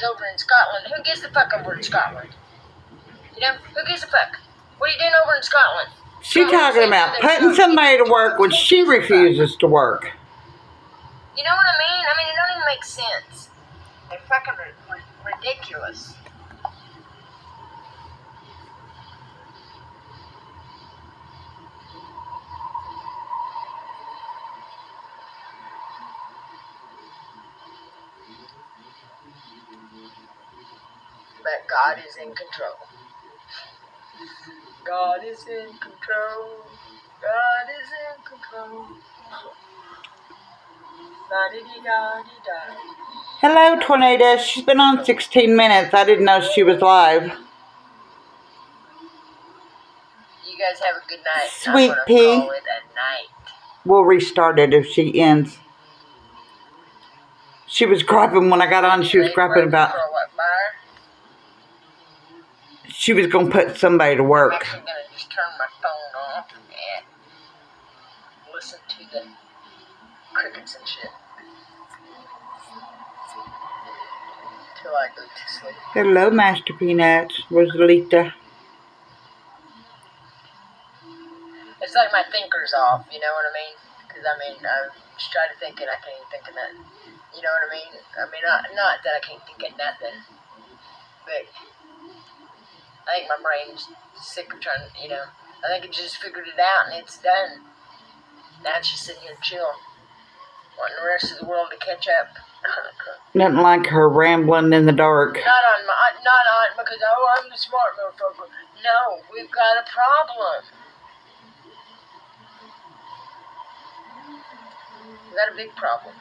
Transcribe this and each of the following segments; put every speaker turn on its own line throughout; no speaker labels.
Over in Scotland. Who gives the fuck over in Scotland? You know, who gives a fuck? What are you doing over in Scotland?
She's talking about putting somebody to work when she refuses to work.
You know what I mean? I mean, it don't even make sense. They're fucking ridiculous. But God is in control. God is in control. God is in control. La-di-di-da-di-da.
Hello, Tornado. She's been on 16 minutes. I didn't know she was live.
You guys have a good night.
Sweet
I'm gonna
pea.
call it a night.
We'll restart it if she ends. She was griping when I got on. She was griping about... She was going to put somebody to work.
I'm actually going to just turn my phone off and listen to the crickets and shit till I go to sleep.
Hello, Master Peanuts. Rosalita.
It's like my thinker's off, you know what I mean? Because, I mean, I just try to think and I can't even think of nothing. You know what I mean? I mean, not that I can't think of nothing, but I think my brain's sick of trying to, you know, I think it just figured it out and it's done. Now it's just sitting here chill, wanting the rest of the world to catch up.
Nothing like her rambling in the dark.
Not on, because, oh, I'm the smart motherfucker. No, we've got a problem. We've got a big problem.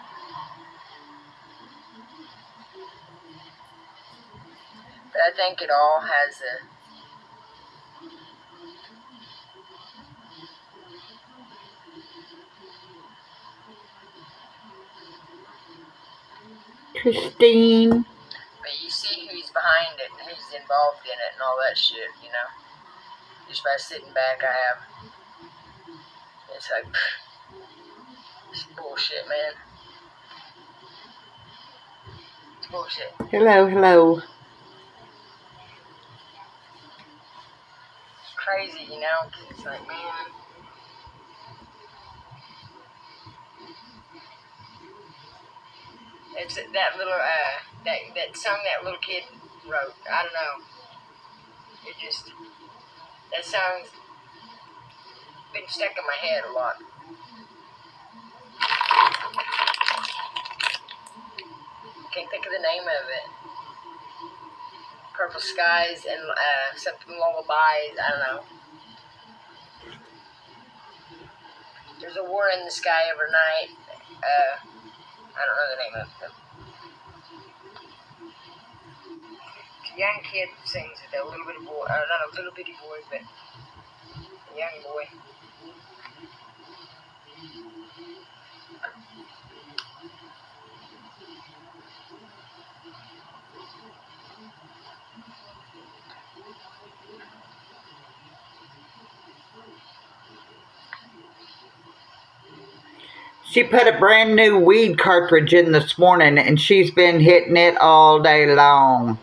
But I think it all has a...
Christine.
But you see who's behind it and who's involved in it and all that shit, you know. Just by sitting back, I have... It's like... It's bullshit, man. It's bullshit.
Hello, hello.
It's crazy, you know. It's like, man... It's that little, that song that little kid wrote. I don't know. It just... That song's been stuck in my head a lot. Can't think of the name of it. Purple skies and something lullabies. I don't know. There's a war in the sky every night. I don't know the name of it. It's a young kid sings it. A little bitty boy. Not a little bitty boy, but a young boy.
She put a brand new weed cartridge in this morning and she's been hitting it all day long.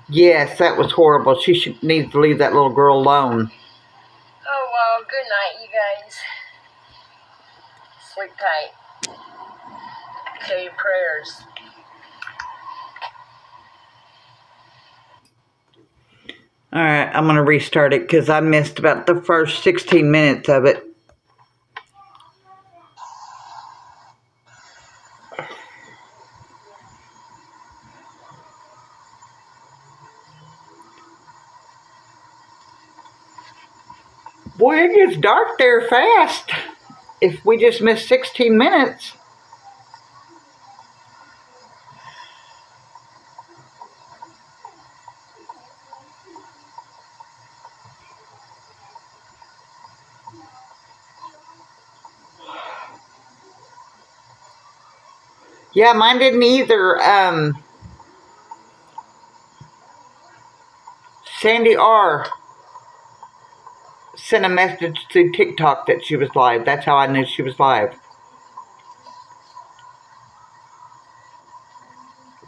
Yes, that was horrible. She needs to leave that little girl alone.
Oh, well, good night, you guys. Sleep tight. Say your prayers.
Alright, I'm going to restart it because I missed about the first 16 minutes of it. Boy, it gets dark there fast. If we just missed 16 minutes. Yeah, mine didn't either. Sandy R. sent a message to TikTok that she was live. That's how I knew she was live.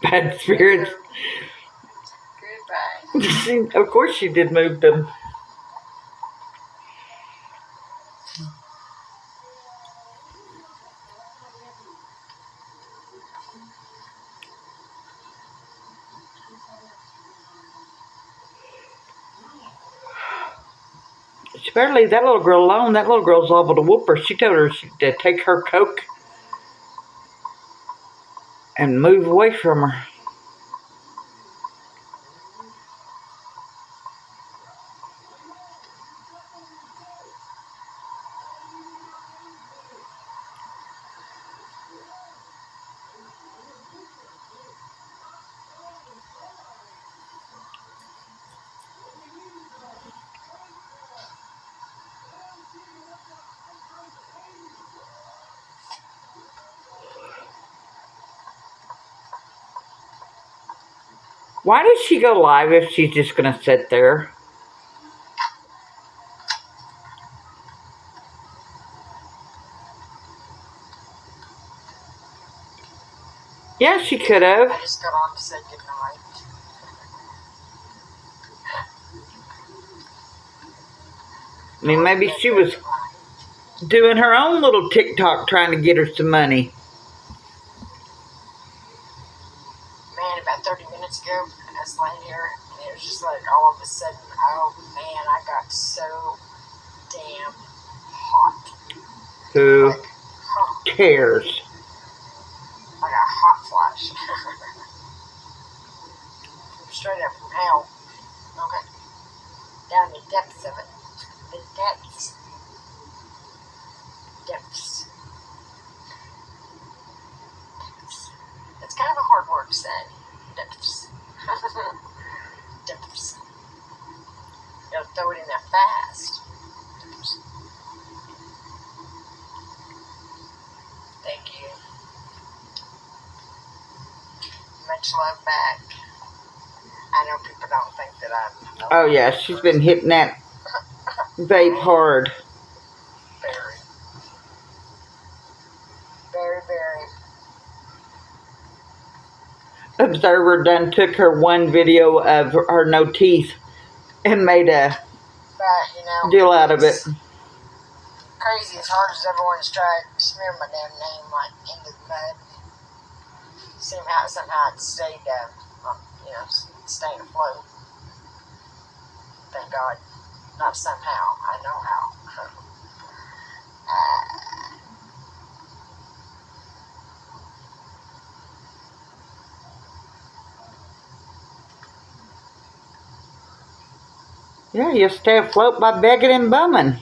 Bad spirits.
Goodbye.
Of course she did move them. She better leave that little girl alone. That little girl's liable to whoop her. She told her to take her Coke and move away from her. Why did she go live if she's just going to sit there? Yeah, she could have.
I just got on to say goodnight.
I mean, maybe she was doing her own little TikTok trying to get her some money.
Man, about 30 minutes ago, I was laying here, and it was just like all of a sudden, oh man, I got so damn hot.
Who
Like,
cares?
I got a hot flash. Straight up from hell. Okay. Down in the depths of it. The depths. Depths. It's kind of a hard word to say. Depths. Depths. You gotta throw it in there fast. Depths. Thank you. Much love back. I know people don't think that I'm...
Oh, yeah, she's been hitting that vape hard.
Very. Very, very.
Observer done took her one video of her no teeth and made a
But, you know,
deal out of it.
Crazy as hard as everyone's tried to smear my damn name like into the mud. Somehow it stayed, staying afloat. Thank God. Not somehow. I know how.
Yeah, you stay afloat by begging and bumming.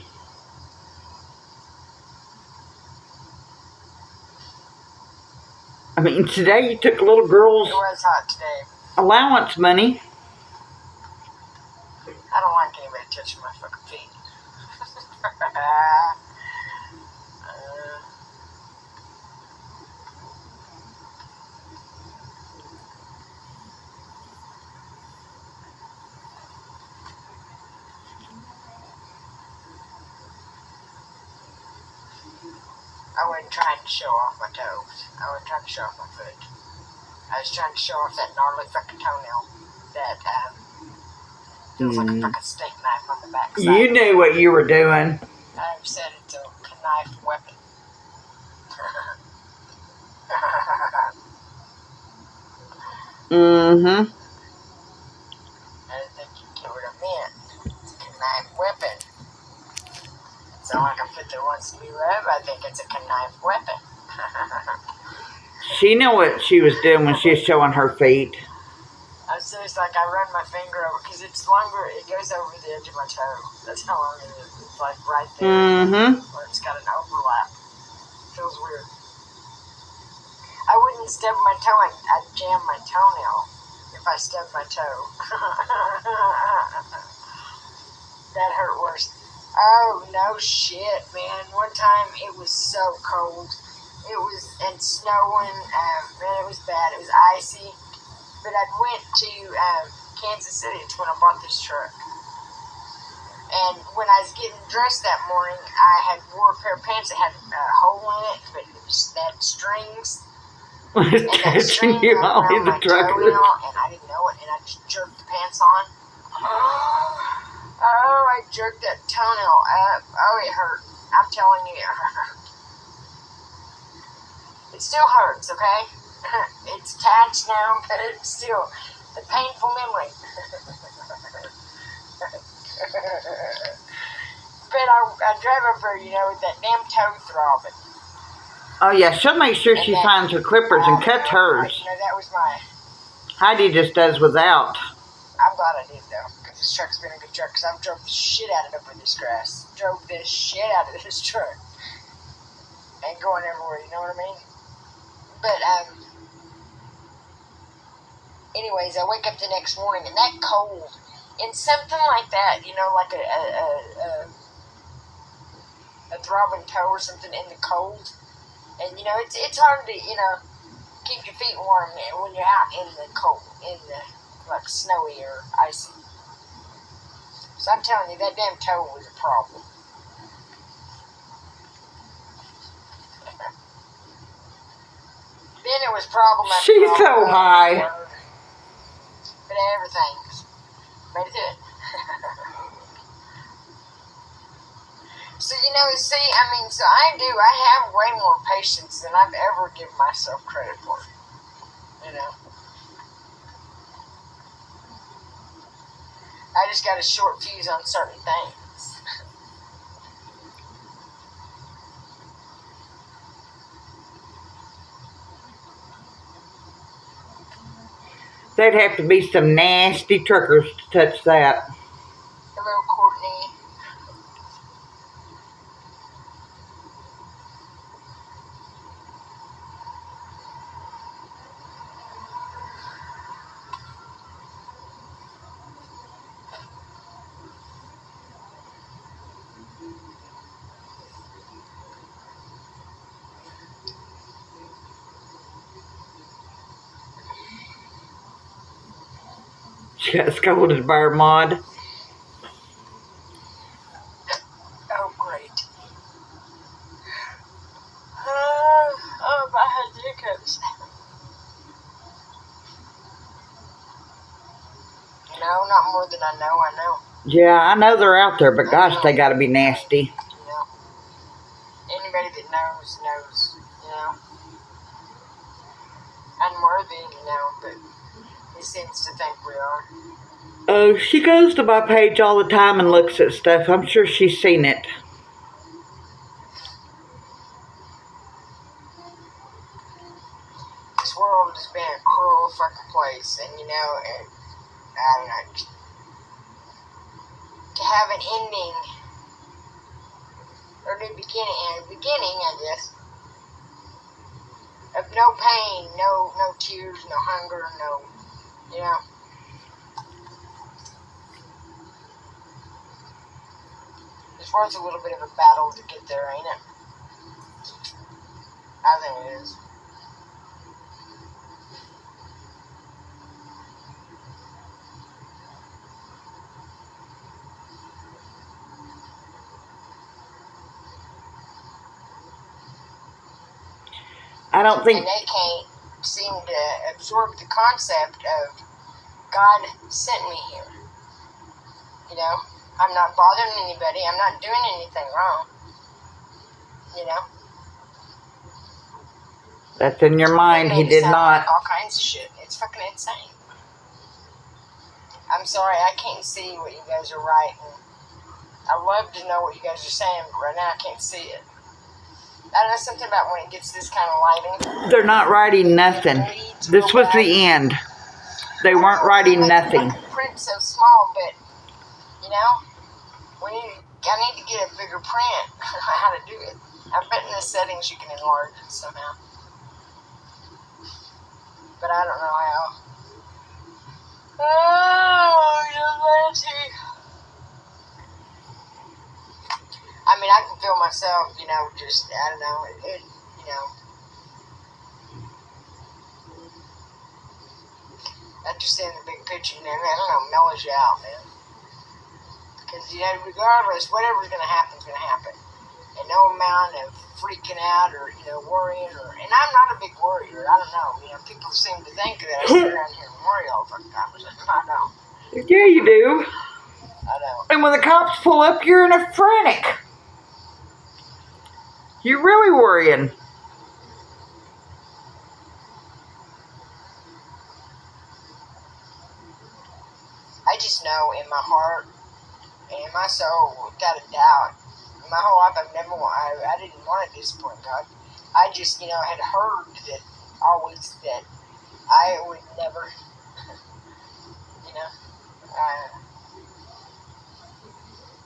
I mean, today you took a little girl's
It was hot today.
allowance money.
I don't like anybody touching my fucking feet. I wasn't trying to show off my toes. I wasn't trying to show off my foot. I was trying to show off that gnarly fucking toenail that feels like a fucking steak knife on the backside.
You knew what you were doing.
I've said it's a knife weapon.
Mm-hmm.
I didn't think you'd get what I meant. It's a knife weapon. Sound like a foot that wants to be rubbed? I think it's a knife weapon.
She knew what she was doing when she was showing her feet.
I was serious, like I run my finger over, because it's longer, it goes over the edge of my toe. That's how long it is. It's like right there,
Mm-hmm.
where it's got an overlap. Feels weird. I wouldn't stub my toe, I'd jam my toenail if I stubbed my toe. That hurt worse. Oh, no shit, man. One time it was so cold. It was, and snowing, man, it was bad. It was icy. But I went to Kansas City. It's when I bought this truck. And when I was getting dressed that morning, I had wore a pair of pants that had a hole in it, but it had strings.
was
And that
touching
string
you
got
only
around
the
my
trucker.
toenail, and I didn't know it, and I just jerked the pants on. Oh, I jerked that toenail up. Oh, it hurt. I'm telling you, it hurt. It still hurts, okay? It's attached now, but it's still the painful memory. But I drove up her, with that damn toe throbbing.
Oh, yeah, she'll make sure
And
she
that-
finds her clippers and cuts hers.
That was my...
Heidi just does without.
I'm glad I did, though, because this truck's been a good truck, because I've drove the shit out of it over this grass. Drove the shit out of this truck. And going everywhere, you know what I mean? But, anyways, I wake up the next morning, and that cold, and something like that, like a throbbing toe or something in the cold. And, it's hard to, keep your feet warm when you're out in the cold, like snowy or icy. So I'm telling you, that damn toe was a problem. Then it was problem after
She's
problem.
so high.
But everything made it to it. So, I have way more patience than I've ever given myself credit for. I just got a short fuse on certain things.
There'd have to be some nasty truckers to touch that.
Hello, Courtney.
She got scolded by her mod.
Oh, great. Oh, I had the hiccups. No, not more than I know.
Yeah, I know they're out there, but gosh, they gotta be nasty.
Anybody that knows. Unworthy, but he seems to think we are.
Oh, she goes to my page all the time and looks at stuff. I'm sure she's seen it.
This world has been a cruel fucking place, and I don't know, to have an ending, or a beginning, I guess, of no pain, no tears, no hunger, It's worth a little bit of a battle to get there, ain't it? I think it is.
I don't think...
And they can't seem to absorb the concept of God sent me here. I'm not bothering anybody. I'm not doing anything wrong.
That's in your mind. He did not.
All kinds of shit. It's fucking insane. I'm sorry, I can't see what you guys are writing. I love to know what you guys are saying, but right now I can't see it. I don't know, something about when it gets this kind of lighting.
They're not writing nothing. This was the end. They weren't writing nothing.
The print's so small, but, I need to get a bigger print. I don't know how to do it. I bet in the settings you can enlarge it somehow. But I don't know how. Oh, let's see. I can feel myself, just, I don't know, understand the big picture, man. I don't know, mellows you out, man. Because, regardless, whatever's going to happen is going to happen. And no amount of freaking out or, worrying and I'm not a a big worrier. I don't know. You know, people seem to think that I sit around here and worry all the fucking time. I know.
Yeah, you do.
I know.
And when the cops pull up, you're in a frantic. You're really worrying.
I just know in my heart and in my soul, without a doubt, in my whole life, I didn't want to disappoint God. I just, you know, had heard that always that I would never, you know,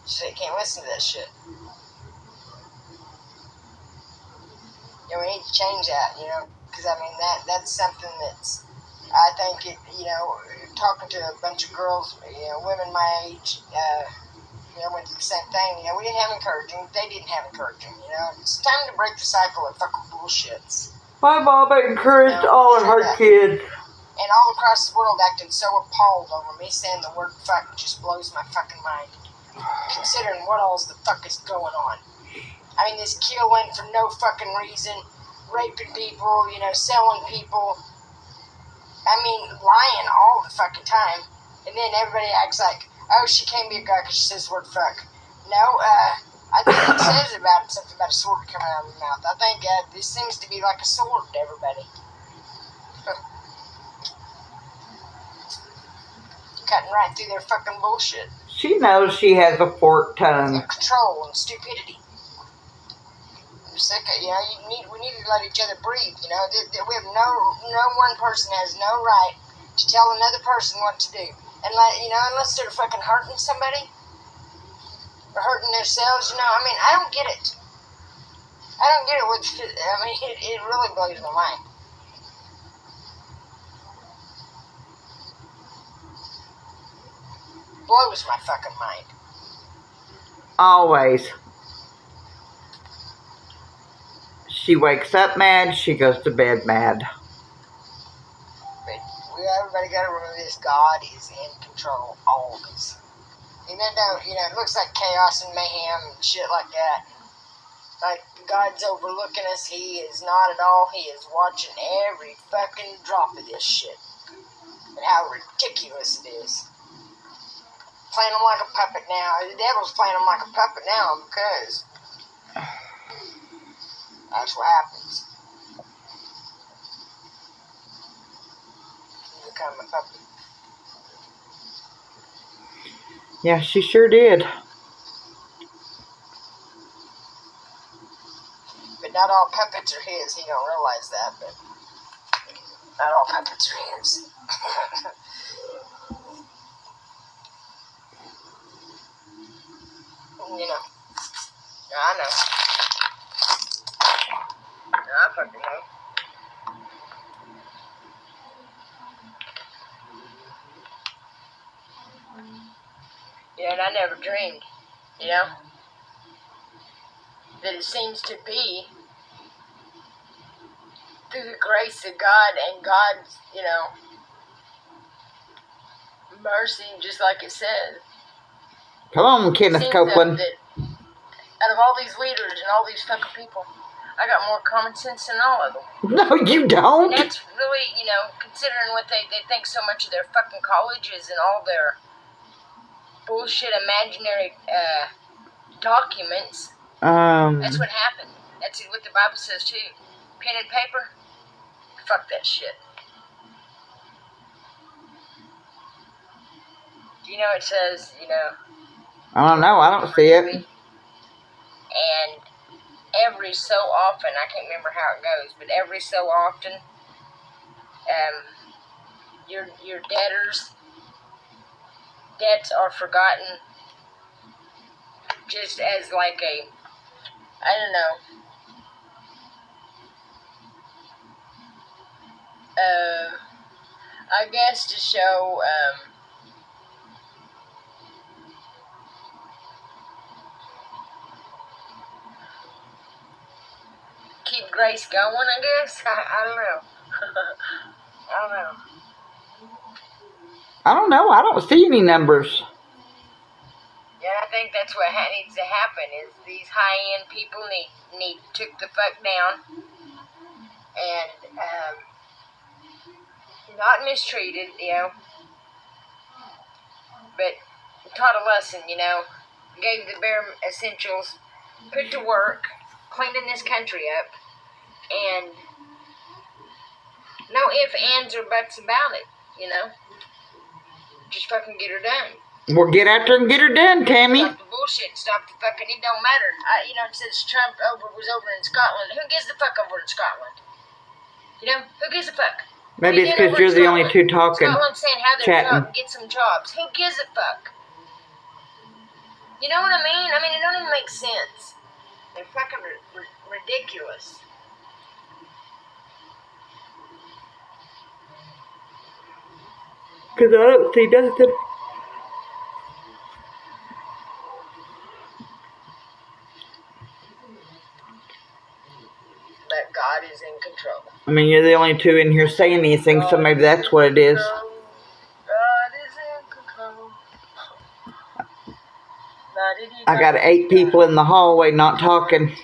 so you can't listen to that shit. You know, we need to change that, you know, because I mean that's something that's, I think it, you know, talking to a bunch of girls, you know, women my age, you know, went through the same thing. You know, we didn't have encouraging, they didn't have encouraging. You know, it's time to break the cycle of fucking bullshits.
My mom encouraged all of her kids.
And all across the world acting so appalled over me saying the word fuck just blows my fucking mind. Considering what all the fuck is going on. I mean, this killing for no fucking reason, raping people, you know, selling people. I mean, lying all the fucking time. And then everybody acts like, oh, she can't be a guy because she says the word fuck. No, I think it says about something about a sword coming out of her mouth. I think this seems to be like a sword to everybody. Cutting right through their fucking bullshit.
She knows she has a forked tongue.
And control and stupidity. I'm sick of, you know, we need to let each other breathe, you know. We have no one person has no right to tell another person what to do. And, you know, unless they're fucking hurting somebody or hurting themselves, you know, I mean, I don't get it. I don't get it. I mean, it really blows my mind. Blows my fucking mind.
Always. She wakes up mad, she goes to bed mad.
But everybody got to remember this. God is in control always. You know, it looks like chaos and mayhem and shit like that. Like God's overlooking us. He is not at all. He is watching every fucking drop of this shit. And how ridiculous it is. Playing him like a puppet now. The devil's playing him like a puppet now because that's what happens. You become a puppet.
Yeah, she sure did.
But not all puppets are his. He don't realize that, but not all puppets are his. You know. I know. I fucking know. Yeah, and I never dreamed, you know, that it seems to be through the grace of God and God's, you know, mercy, just like it says.
Come on, Kenneth Copeland.
That out of all these leaders and all these fucking people, I got more common sense than all of them.
No, you don't.
And that's really, you know, considering what they think so much of their fucking colleges and all their bullshit imaginary documents. That's what happened. That's what the Bible says too. Pen and paper, fuck that shit. You know it says, you know.
I don't know. I don't see it.
And every so often, I can't remember how it goes, but every so often, your debts are forgotten, just as like a, I don't know, I guess to show, keep grace going, I guess. I don't know. I don't know.
I don't know. I don't see any numbers.
Yeah, I think that's what needs to happen. Is these high-end people need took the fuck down, and not mistreated, but taught a lesson, gave the bare essentials, put to work, cleaning this country up, and no ifs, ands, or buts about it, Just fucking get her done.
Well, get out there and get her done, Tammy.
Stop the bullshit. Stop the fucking. It don't matter. Since Trump was over in Scotland, who gives a fuck over in Scotland? Who gives a fuck?
Maybe it's because you're the only two talking.
Scotland's saying how their job, get some jobs. Who gives a fuck? You know what I mean? It don't even make sense. They're fucking ridiculous.
Because I don't see nothing.
But God is in control.
You're the only two in here saying anything, so maybe that's what it is.
God is in control.
I got 8 people in the hallway not talking.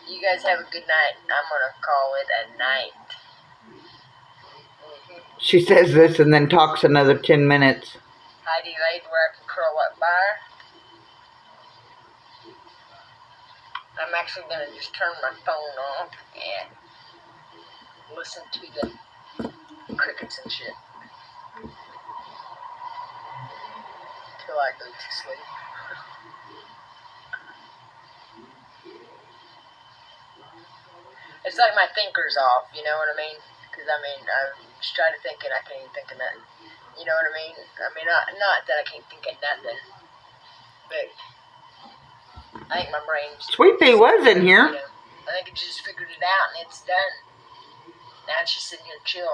You guys have a good night. I'm going to call it a night.
She says this and then talks another 10 minutes.
Heidi laid where I can curl up by her. I'm actually going to just turn my phone off and listen to the crickets and shit till I go to sleep. It's like my thinker's off, you know what I mean? Because, I just try to think and I can't even think of nothing. You know what I mean? Not that I can't think of nothing, but I think my brain's...
Sweet Pea was in here.
I think it just figured it out and it's done. Now it's just sitting here chill,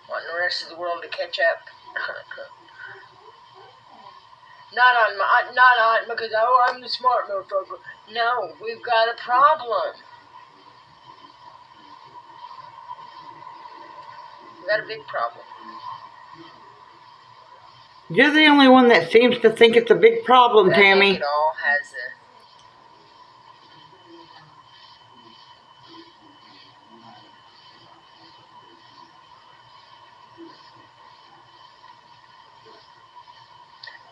wanting the rest of the world to catch up. Not on because, I'm the smart motherfucker. No, we've got a problem. We've got a big problem.
You're the only one that seems to think it's a big problem, Tammy.
I think it all has a...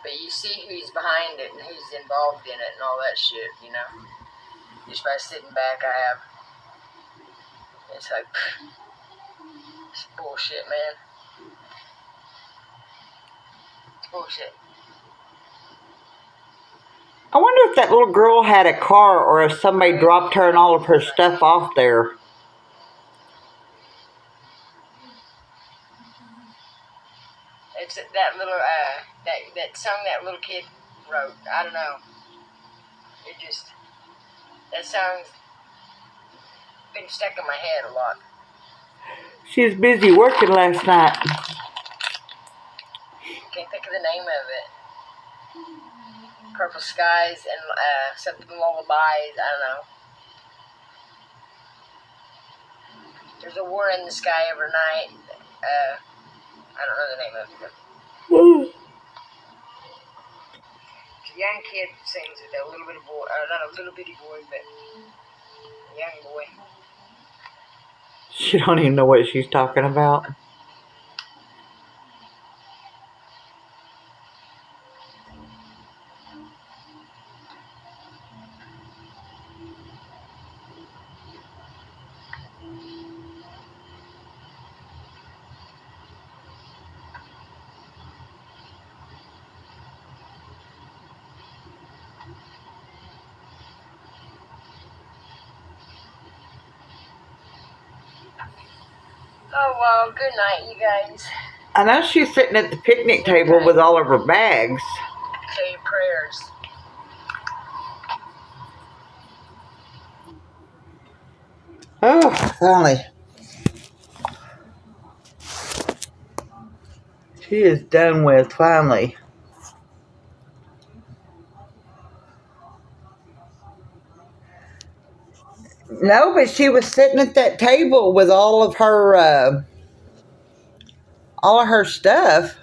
But you see who's behind it and who's involved in it and all that shit, Just by sitting back, it's like, it's bullshit, man. It's bullshit.
I wonder if that little girl had a car or if somebody dropped her and all of her stuff off there.
It's that little, that song that little kid wrote. I don't know. That song's been stuck in my head a lot.
She was busy working last night.
Can't think of the name of it. Purple skies and something lullabies. I don't know. There's a war in the sky every night. I don't know the name of it. A young kid sings it. A little bitty boy, not a little bitty boy, but a young boy.
She don't even know what she's talking about.
Oh, well, good night, you guys.
I know she's sitting at the picnic table with all of her bags.
Say your prayers.
Oh, finally. She is done with, finally. No, but she was sitting at that table with all of her stuff.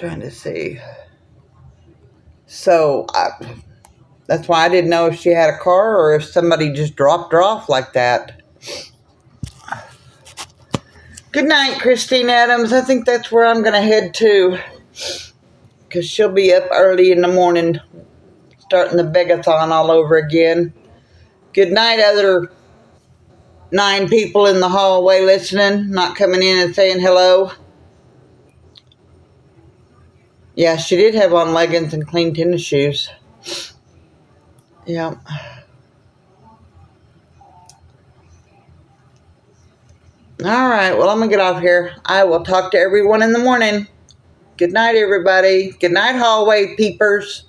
Trying to see. So, that's why I didn't know if she had a car or if somebody just dropped her off like that. Good night, Christine Adams. I think that's where I'm going to head to. Because she'll be up early in the morning starting the begathon all over again. Good night, other 9 people in the hallway listening, not coming in and saying hello. Yeah, she did have on leggings and clean tennis shoes. Yeah. All right, well, I'm going to get off here. I will talk to everyone in the morning. Good night, everybody. Good night, hallway peepers.